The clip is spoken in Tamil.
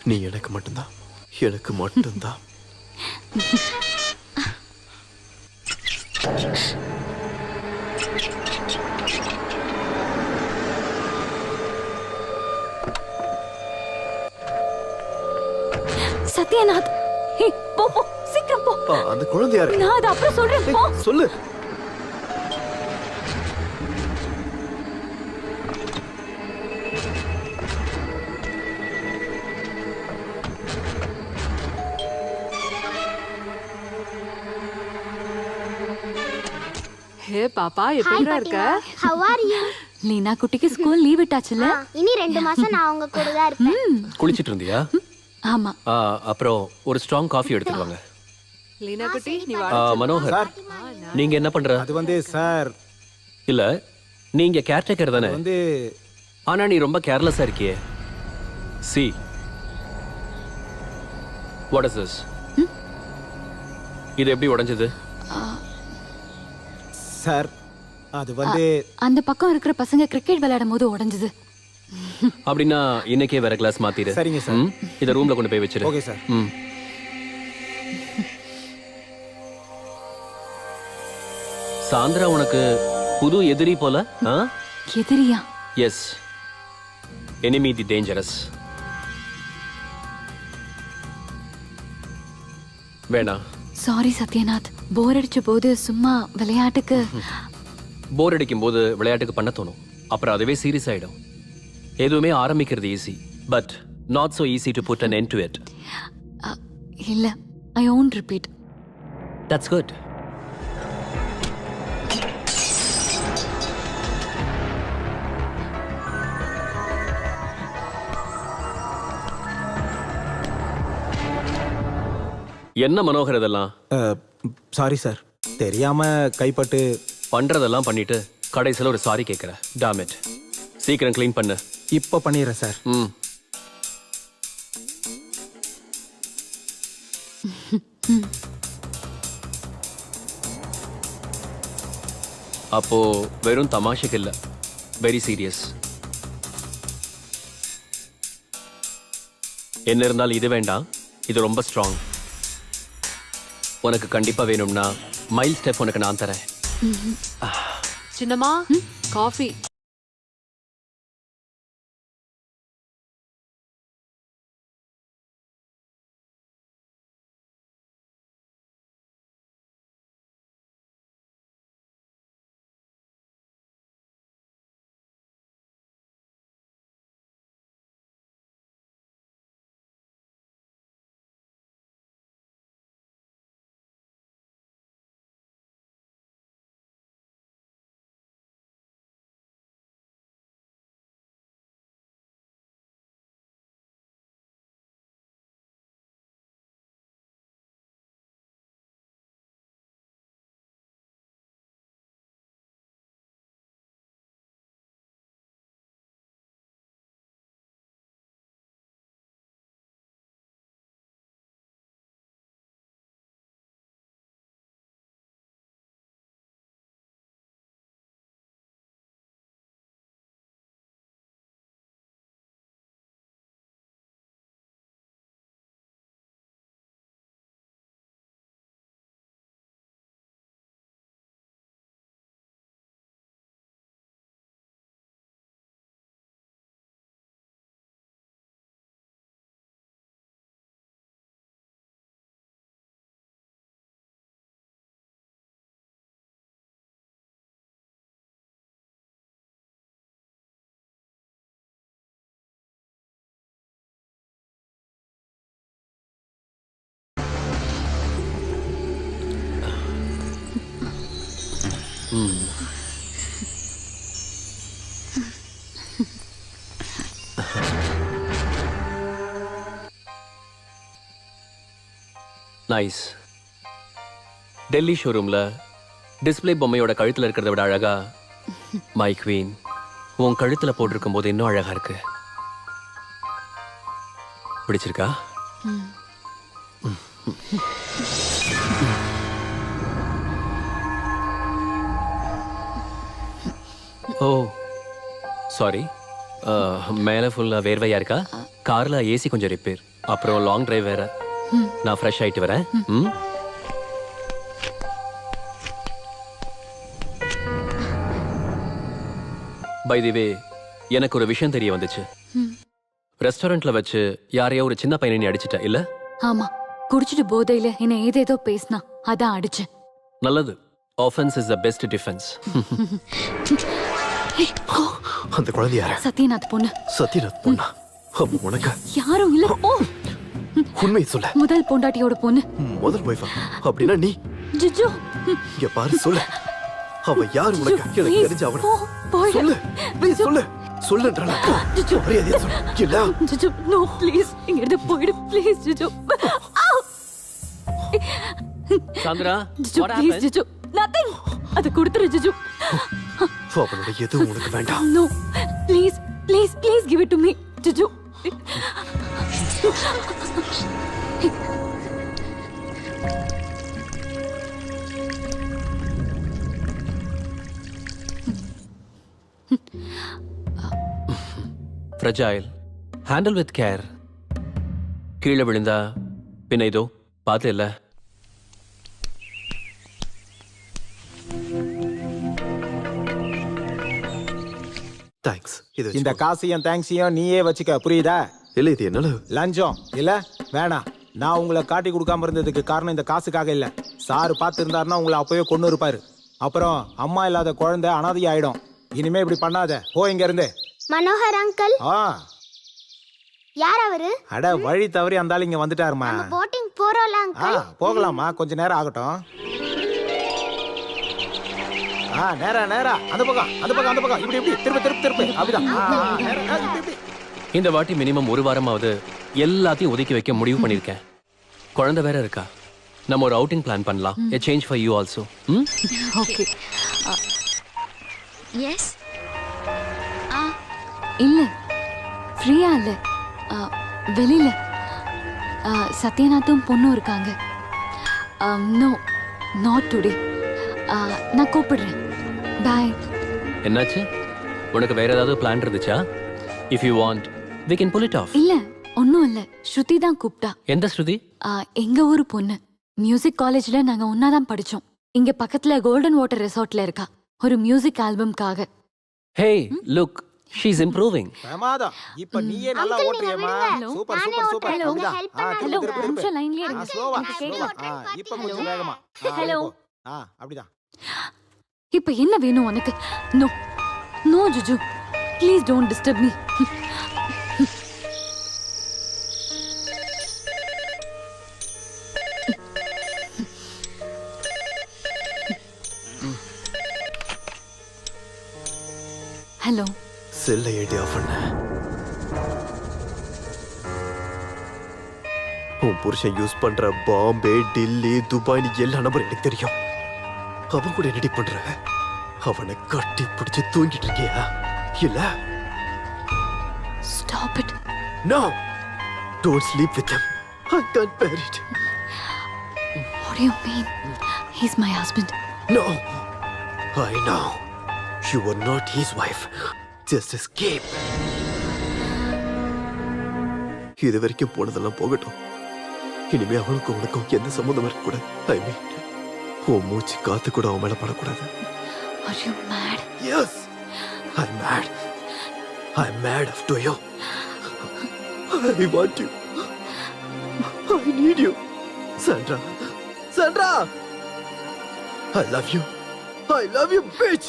நீ எனக்கு மட்டும்தான், எனக்கு மட்டும்தான். சத்யநாத், போ போ, சீக்கிரம் போ. அந்த குழந்தை யாரு? நான் அதை அப்புறம் சொல்றேன், போ. சொல்லு. ஹே பாப்பா, எப்படிடா இருக்க? How are you? லீனா குட்டிக்கு ஸ்கூல் லீவ் விட்டாச்சுல? இனி 2 மாசம் நான் உங்க கூட தான் இருப்பேன். குளிச்சிட்டு இருந்தியா? ஆமா. அப்புறம் ஒரு ஸ்ட்ராங் காஃபி எடுத்துட்டு வாங்க. லீனா குட்டி, நீ மனோகர், நீங்க என்ன பண்ற? அது சார் இல்ல, நீங்க கேர்டேக்கர் தானே? ஆனா நீ ரொம்ப கேர்லெஸ்ஸா இருக்கியே. C, what is this? இது எப்படி உடைஞ்சது? சார் அது அந்த பக்கம் இருக்கிற பசங்க கிரிக்கெட் விளையாடும் போது உடைஞ்சது. அப்படின்னா இன்னைக்கே வேற கிளாஸ் மாத்திரு. சரிங்க சார். இத ரூம்ல கொண்டு போய் வச்சிரு. Okay sir. சாந்திரா உனக்கு புது எதிரி போல? எதிரியா? எஸ், எனிமி தி டேஞ்சரஸ். வேணா. சாரி சத்யநாத், போர் அடிச்ச போது சும்மா விளையாட்டுக்கு. போர் அடிக்கும் போது விளையாட்டுக்கு பண்ண தோணும், அப்புறம் அதுவே சீரியஸ் ஆயிடும். எதுவுமே ஆரம்பிக்கிறது easy, but not so easy to put an end to it. இல்ல, ஐ won't repeat. That's good. என்ன மனோகர் இதெல்லாம்? சாரி சார், தெரியாம கைப்பட்டு. பண்றதெல்லாம் பண்ணிட்டு கடைசியில் ஒரு சாரி கேட்கிற. Tom it. சீக்கிரம் க்ளீன் பண்ணு. இப்போ பண்ணிடுறேன் சார். அப்போ வெறும் தமாஷைக்கு இல்ல, வெரி சீரியஸ். என்ன இருந்தாலும் இது வேண்டாம், இது ரொம்ப ஸ்ட்ராங். உனக்கு கண்டிப்பா வேணும்னா மைல் ஸ்டெப் உனக்கு நான் தரேன். சின்னம்மா, காஃபி. நைஸ். டெல்லி ஷோரூம்ல டிஸ்பிளே பொம்மையோட கழுத்துல இருக்கிறத விட அழகா மை குவீன் உன் கழுத்துல போட்டிருக்கும் போது இன்னும் அழகா இருக்கு. பிடிச்சிருக்கா? ஓ சாரி, மேலே ஃபுல்லாக வேர்வையா இருக்கா? காரில் ஏசி கொஞ்சம் ரிப்பேர், அப்புறம் லாங் டிரைவ் வேற. நான் ஃப்ரெஷ் ஆயிட்டு வரேன். ம். பை தி வே, எனக்கு ஒரு விஷயம் தெரிய வந்துச்சு. ரெஸ்டாரண்ட்ல வச்சு யாரையோ ஒரு சின்ன பையனை நீ அடிச்சிட்ட இல்ல? ஆமா, குடிச்சிட்டு போதையில என்ன ஏதேதோ பேசினா, அதான் அடிச்சேன். நல்லது. Offence is the best defence. அந்த குழந்தை யாரு? சத்யநாத் பொண்ணு. சத்யநாத் பொண்ணா? அப்ப உனக்கு யாரும் இல்ல. ஓ, உண்மையை சொல்ல. முதல் பொண்டாட்டியோட பொண்ணு. முதல் ஒய்ஃபா? அப்படின்னா நீ ஜிஜு, இங்க பாரு, சொல்லு. அவ யாரு உனக்கு? எனக்கு please, தெரிஞ்ச அவன போ, போயிடு. சொல்லு. ப்ளீஸ் சொல்லு. சொல்லுன்றல. ஜிஜு. மரியாதையா சொல்லு. இல்ல ஜிஜு, நோ ப்ளீஸ், இங்க இருந்து போயிடு ப்ளீஸ் ஜிஜு. சாந்திரா, ஜிஜு what ப்ளீஸ் happened? ஜிஜு, நதிங். அது கொடுத்துரு ஜிஜு. அவனோட எதுவும் உனக்கு வேண்டாம். No please please please give it to me ஜிஜு. ஃப்ரெஜைல். Handle with care. கீழே விழுந்தா பின்ன இதோ பார்த்து இல்ல. தேங்க்ஸ். இது இந்த காசையும் தேங்க்ஸையும் நீயே வச்சுக்க, புரியுதா? இல்ல, இது என்னால லஞ்சம் இல்ல, வேணாம். நான் உங்களை காட்டி கொடுக்காம இருந்ததுக்கு காரணம் இந்த காசுக்காக இல்ல. சாரு பார்த்து இருந்தாருன்னா உங்களை அப்பவே கொண்டு இருப்பாரு. அப்புறம் அம்மா இல்லாத குழந்தை அனாதை ஆயிடும். இனிமே இப்படி பண்ணாத, போ இங்க இருந்து. மனோகர் அங்கிள், ஆ, யார் அவரு? அட வழி தவறி அந்த ஆள் இங்க வந்துட்டாருமா. போட்டிங் போறோம்ல ஆ, அங்கிள். போகலாமா, கொஞ்ச நேரம் ஆகட்டும். நேரா நேரா அந்த பக்கம் அந்த பக்கம் அந்த பக்கம், இப்படி இப்படி திருப்பி திருப்பி திருப்பி, அப்படிதான். நேரா, இப்படி இப்படி. இந்த வாட்டி மினிமம் ஒரு வாரமாவது எல்லாத்தையும் ஒதுக்கி வைக்க முடிவு பண்ணிருக்கேன். குழந்தை வேற இருக்கா. நம்ம ஒரு அவுட்டிங் பிளான் பண்ணலாம். A change for you also. Hmm? Okay. Yes இல்ல, ஃப்ரீயா இல்ல. வெளியில சத்யநாத்தும் பொண்ணும் இருக்காங்க. No, not today. நான் கூப்பிடுறேன். பாய். என்னாச்சு? உனக்கு வேற ஏதாவது பிளான் இருந்துச்சா? If you want, we can pull it off. இல்ல, ஒன்னும் இல்ல. ஸ்ருதி தான் கூப்பிட்டா. எந்த ஸ்ருதி? எங்க ஊரு பொண்ணு. மியூசிக் காலேஜ்ல நாங்க ஒன்னாதான் படிச்சோம். இங்க பக்கத்துல கோல்டன் வாட்டர் ரெசார்ட்ல இருக்கா, ஒரு மியூசிக் ஆல்பம்காக. Hey, look, she's improving. பிரமாதம். இப்ப நீயே நல்லா ஓட்டுறியேம்மா. Super super super. ஹலோ, அப்படிதான். ஹெல்ப் திருப்பி பண்ண. ஹலோ, திருப்பி ஒரு திருப்பி. நிமிஷம் லைன்லயே இருங்க. ஸ்லோவா எனக்கு ஸ்லோவா. கேட்கல. இப்ப கொஞ்சம் வேகமா. ஹலோ. அப்படிதான். இப்ப என்ன வேணும் உனக்கு? நோ நோ ஜுஜு, please don't disturb me. Hello. செல்ல ஏடி ஆஃப் பண்ண. உன் புருஷன் யூஸ் பண்ற பாம்பே, டில்லி, துபாய் எல்லா நம்பர் எனக்கு தெரியும். அவன் கூட என்னடி பண்ற? அவனை கட்டி பிடிச்சு தூங்கிட்டு இருக்கியா? இல்ல. Stop it. No, don't sleep with him. I can't bear it. What do you mean? He's my husband. No, I know. You are not his wife. Just escape. இது வரைக்கும் போனதெல்லாம் போகட்டும். இனிமே அவனுக்கும் உனக்கும் எந்த சம்மந்தம் இருக்கக்கூடாது. ஐ மீன், உன் மூச்சு காத்து கூட அவன் மேல படக்கூடாது. Are you mad? Yes, I'm mad. I'm mad after you. I want you. I need you. Sandra. Sandra! I love you. I love you, bitch!